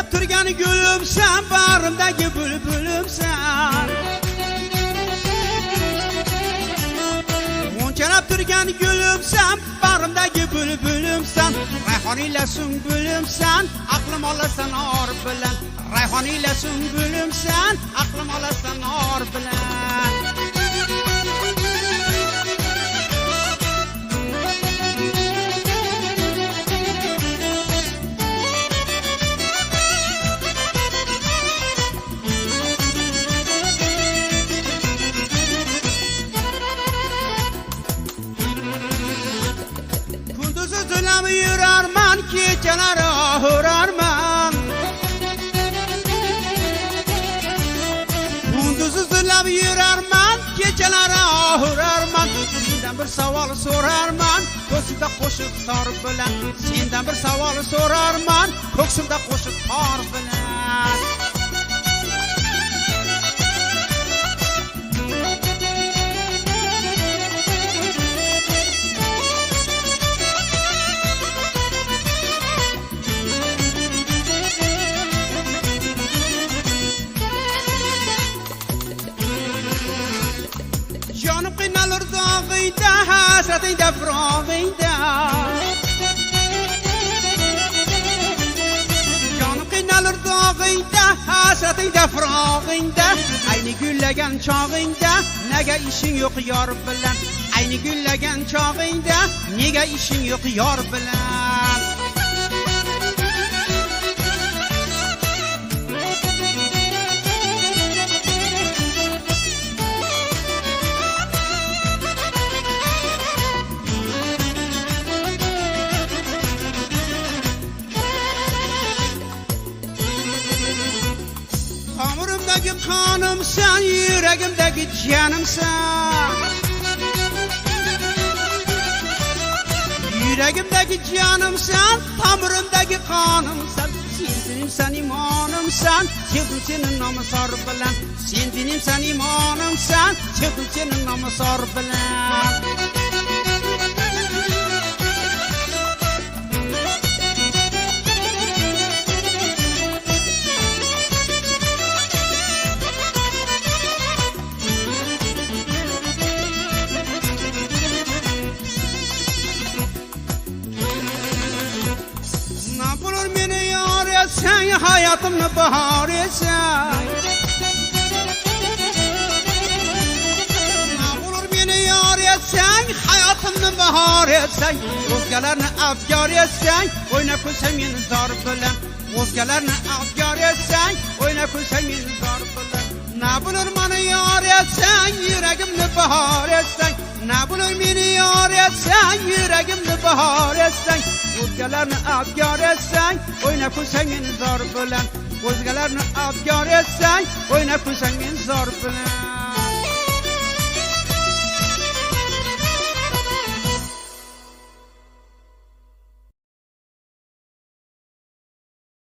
Mo'njalab turgan gulumsan, bag'rimdagi bulbulumsan. Mo'njalab turgan gulumsan, bag'rimdagi bulbulumsan. Rayhon ila sunbulumsan, aqlim olasan or bilan. Rayhon ila sunbulumsan, aqlim olasan or bilan. Yurarman, kechalar hurarman. Kunduzi zilab yurarman, kechalar hurarman. Sendan bir savol so'rarman, ko'ksimda qo'shiq tor bilan. Sendan bir savol so'rarman, ko'ksimda qo'shiq tor bilan. Canım kıynalır dağıyda, hasretinde fırağıyda. Canım kıynalır dağıyda, hasretinde fırağıyda. Aynı güllegen çağıyda, nege işin yok yar bilen. Aynı güllegen çağıyda, nege işin yok yar bilen. Omurumdagi qonimsan, yuragimdagi jonimsan. Yuragimdagi jonimsan, tomirimdagi qonimsan. Sen dinimsan, imonimsan, sevdim seni nomusor bilan. Sen dinimsan, imonimsan, sevdim seni nomusor bilan. Sen hayatımın bahar etsen. Ne olur beni yar etsen, hayatımın bahar etsen. O'zgalarni afkar etsen, o'ynab ko'rsam meni zor bilan. O'zgalarni afkar etsen, o'ynab ko'rsam meni zor bilan. Ne bulur meni yar etsen, yuragimni bahor etsen. Ne bulur meni yar etsen, yuragimni bahor etsen. O'zgalarni afkar etsen, o'ynab ko'rsam meni zor bilan. O'zgalarni afkar etsen, o'ynab ko'rsam meni zor bilan.